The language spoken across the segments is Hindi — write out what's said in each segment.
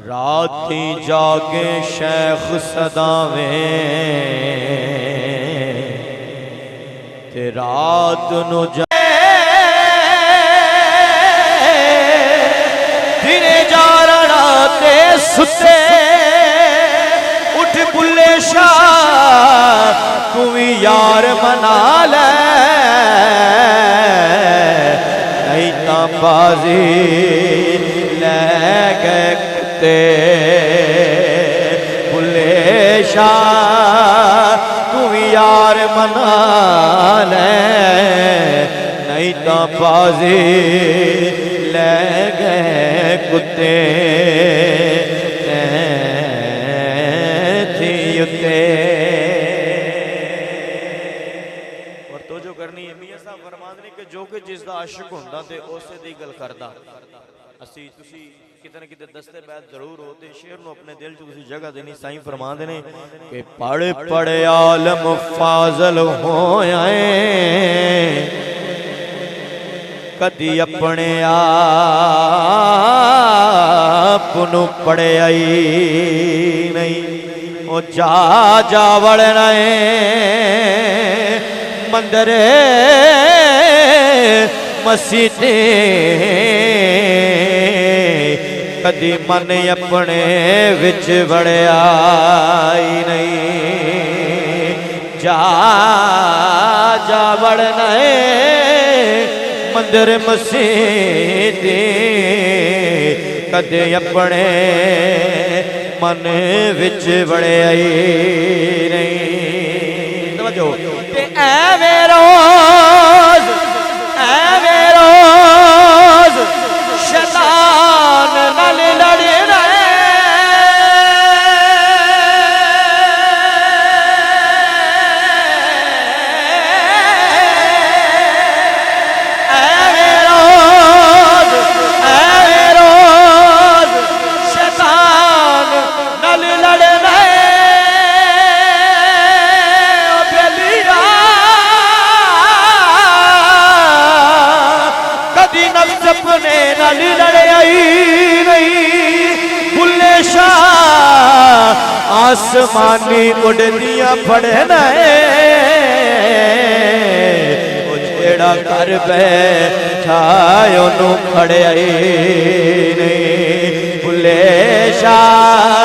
राती जागे शेख सदावे ते रात नु दिने जागना ते सुते उठ बुल्ले शाह तू भी यार मना ले नहीं ता बाजी ले गए बुल्ले शाह तू यार मना ले नहीं तो बाजी ले गए कुत्ते थी उत्ते। और तो जो करनी है मियां साहब फरमाते हैं कि जो कि जिसका आशिक होंदा ते उसे दी गल करदा असी तुसी कितने कितने दस्ते बैद जरूर होते शेर नु अपने दिल च तुसी जगह देनी। साईं फरमाते ने कि पढ़ पढ़ आलम फाजल होया कदी अपने आप नु पढ़िया नहीं ओ जा जा वड़ना मंदरे मसीते कदी मन अपने विच वड़िया नहीं जा जा वड़ना मंदिर मसीह कदे अपने मन विच वड़िया नहीं। समझो ते ऐवें रोज शैतान नाल लड़ना शैतान नाल लड़ना कदी नफ्स अपने नाल लड़िया नहीं। बुल्ले शाह आसमानी उड़दियां फड़ना जेड़ा कर बैठा ओनू फड़िया नहीं। बुल्ले शाह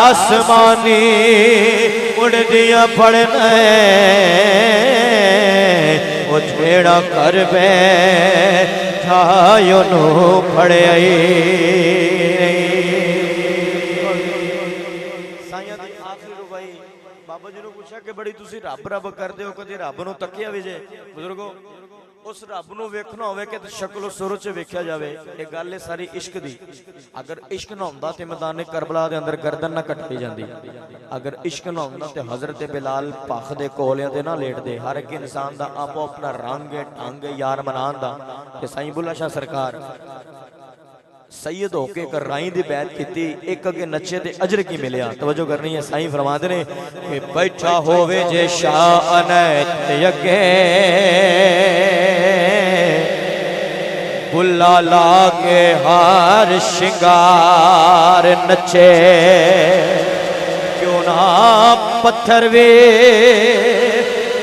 आसमानी उड़दियां फड़ना वो जेड़ा कर बैठा ओनू फड़िया बाबा जी ने पूछा कि बड़ी तुसी रब रब करते हो कभी रब नूं तकिया भी जे बुजुर्गो उस रब नूं वेखना होवे कि शक्ल सूरत च वेख्या जावे। ये गल है सारी इश्क दी। अगर इश्क ना हुंदा ते मैदान करबला दे अंदर गर्दन ना कटती जांदी। अगर इश्क ना हुंदा ते हजरत बिलाल भख दे कोलियां ते ना लेटदे। हर एक इंसान दा आपो अपना रंग है ढंग है यार मनान दा। ते साईं बुल्ला शाह सरकार सैयद होके कर राई दी बैत की एक अगे नचे ते अजर की मिलिया। तवज्जो करनी है। साईं फरमाते ने कि बैठा होवे जे शाह अनैत यगे बुल्ला ला के हार शिंगार नचे क्यों ना पत्थर वे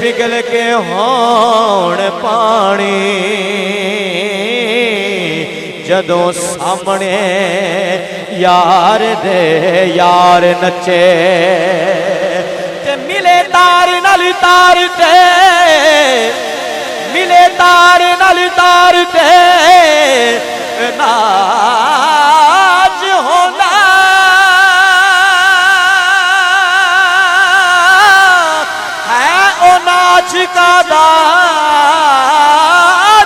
पिघल के होण पानी जदों सामने यार दे यार नचे ते मिले तार नाल तार ते मिले तार नाल तार ते नाच होंदा है ओ नाच कादा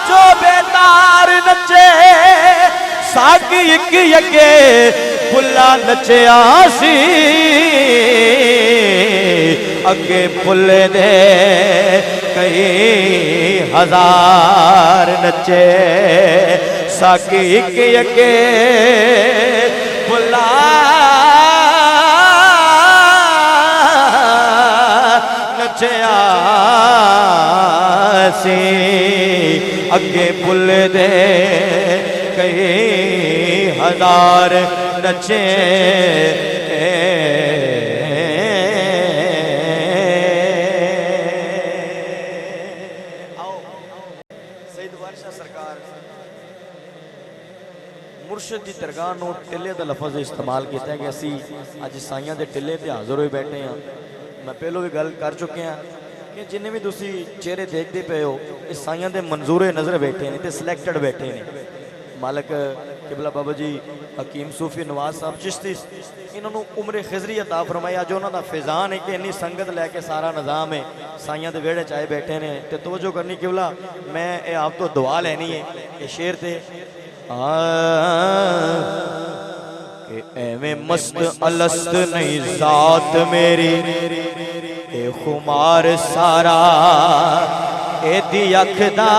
जो बेतार नचे सागी एक अगे पुला नचया सी अगे पुले दे कई हजार नचे सागी एक अगे पुला नचया सी अगे पुले दे कई हजार नचे मुर्शद की दरगाह नूं टिले का लफज इस्तेमाल किया है कि असी अज साइयां दे टिले ते हाज़र होए बैठे हैं। मैं पहलों भी गल कर चुके हैं कि जिन्हें भी तुसी चेहरे देखते पे हो इस साइयां दे मंजूरे नज़र बैठे हैं ते सिलेक्टेड बैठे हैं। मालक किबला बाबा जी हकीम सूफी नवाज साहब चिश्ती इन्होंने उम्र खिजरी अता फरमाई। अज उन्होंने फिजान है कि इन्नी संगत लैके सारा निज़ाम है साइयां दे वेड़े चाहे बैठे ने ते तवज्जो करनी किबला मैं ये आप तो दुआ लैनी है ये शेर ते कि एवें मस्त अलस्त नहीं जात मेरी ए खुमार सारा एदी अखदा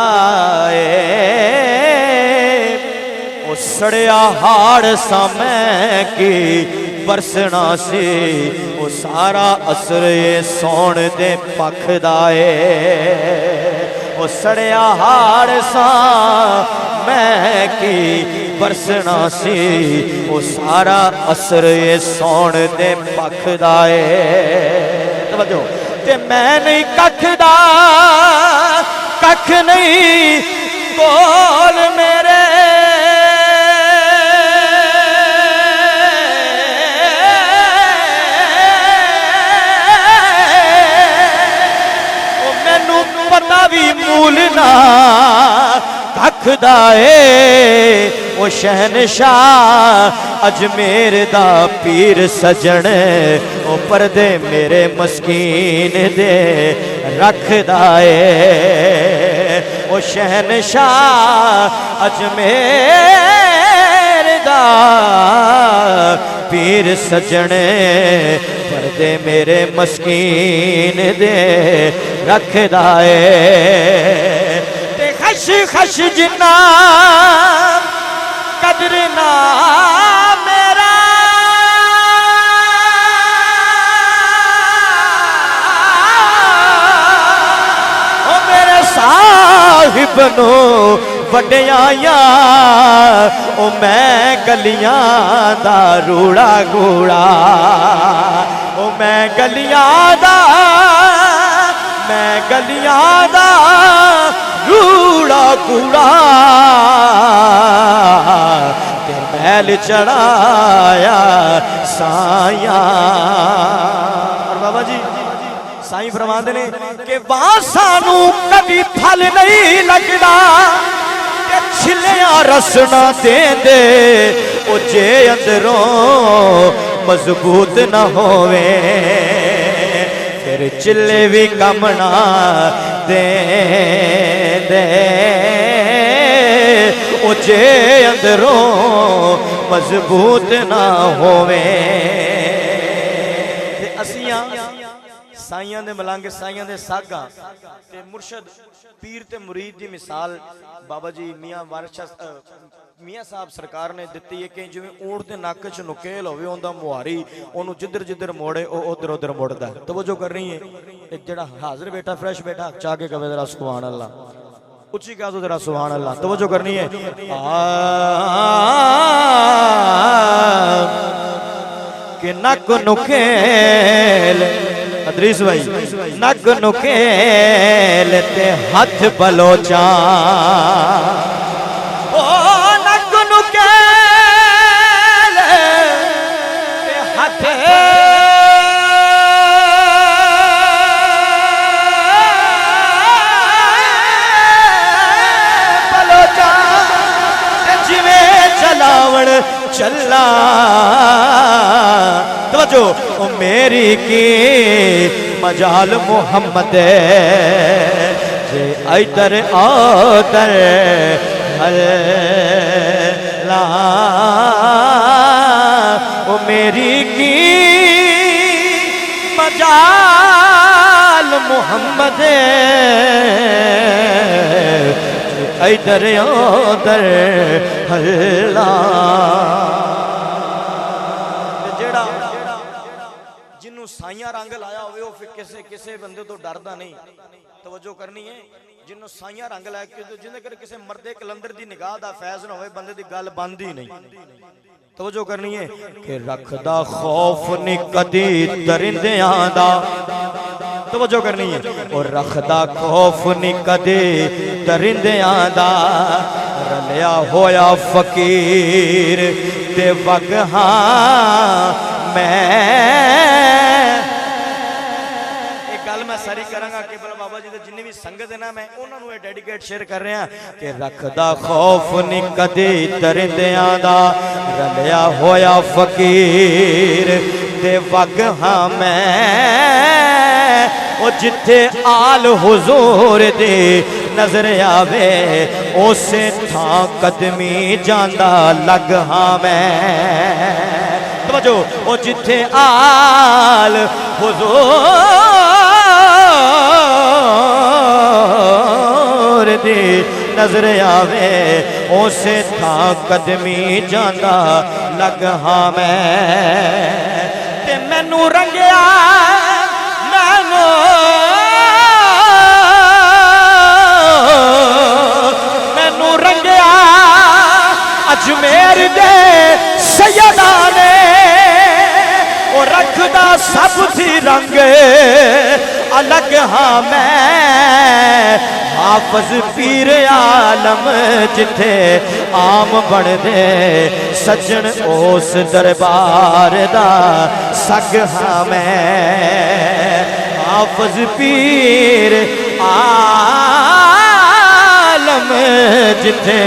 ओ सड़िया हाड़ सामै की बरसना सी ओ सारा असर ये सौण दे पखदा ओ सड़िया हाड़ सा मैं की बरसना सी वो सारा असर ये सौण दे पखदा तवज्जो ते मैं नहीं कखदा कख नहीं बोल मेरे ओ मैनू पता भी मूल ना कखदा ओ शहनशाह अजमेर दा पीर सजन ओ पर्दे मेरे मस्कीन दे रखदा ओ शहनशाह अजमेर दा पीर सजन पर्दे मेरे मस्कीन दे रखदा खश खश जिन्ना कदर ना मेरा ओ मेरे साहिब नो वड्याया ओ मैं गलियां दा रूड़ा गूड़ा ओ मैं गलियां दा रूड़ा कूड़ा महल चढ़ाया साया। और बाबा जी साईं फरमाते ने कि वहां सानू कभी फल नहीं लगदा छिलिया रसना दे दे ओ जे अंदरों मजबूत न होवे फिर चिल्ले भी कमना दे दे ओ जे अंदरों मजबूत ना होवे। असियां साइयां दे मलांगे साइयां दे सागा ते मुर्शद पीर ते मुरीद दी मिसाल बाबा जी मियां वारशा मियां साहब सरकार ने दिती है कि जिवें ऊंट दे नक च नुकेल होवे ओंदा मुहारी ओनू जिधर जिधर मोड़े ओ उधर उधर मुड़दा। तवज्जो कर रही है जेड़ा हाजिर बेटा फ्रेश बेटा चाह के कवे जरा सुभान अल्लाह उच्ची कह दो जरा सुभान अल्लाह। तवज्जो करनी है कि नक नुकेल अदरीस भाई नक नुकेल ते हाथ बलोचा ओ नक नुकेल ते हाथ बलोचा जिवें चला तवज्जो ओ मेरी की मजाल मोहम्मद जे इधर उधर हल्ला ओ मेरी की मजाल मोहम्मद इधर उधर हल्ला जेड़ा जिन्हों साइया रंग लाया होवे वो फिर किसे किसे बंदे तो डरदा नहीं। तवज्जो करनी है जिन्हों साइया रंग लाया जिन्हें कर किसी मर्दे कलंदर की निगाह का फैज ना होवे बंदे की गल बनदी नहीं। तवज्जो करनी है कि रखदा खौफ नहीं कदी दरिंदियां दा। तवज्जो करनी है और रखदा खौफ नहीं कदी दरिंदियां दा रलिया होया फकीर ते वगहा मैं सारी करांगा केवल बाबा जी दे जिन्ने भी संगत है ना मैं उन्होंने ये डेडिकेट शेयर कर रहा कि रखदा खौफ नहीं कदी दरिंदियां दा रलिया होया फकीर ते वगहा मैं ओ जिथे आल हुजूर दे नजर आवे उसे थां कदमी जांदा लगहा मैं। तवज्जो ओ जिथे आल हुजूर दी नजर आवे उसे था कदमी जांदा लगहा मैं। ते मैनू रंगया मैनू रंगया अजमेर दे सैयदा ने वो रखदा सब थी रंग अलग हाँ मैं। हाफज पीर आलम जिथे आम बन दे सजन उस दरबार दा सग हाँ मैं। हाफज पीर आलम जिथे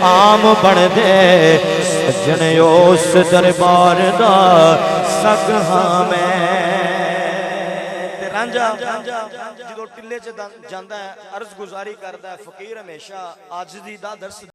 आम बन दे सजन उस दरबार दा सग हाँ मैं। रांझा जो टिले च जांदा है अर्ज गुजारी करता है फकीर हमेशा आजिज़ी दा दर्स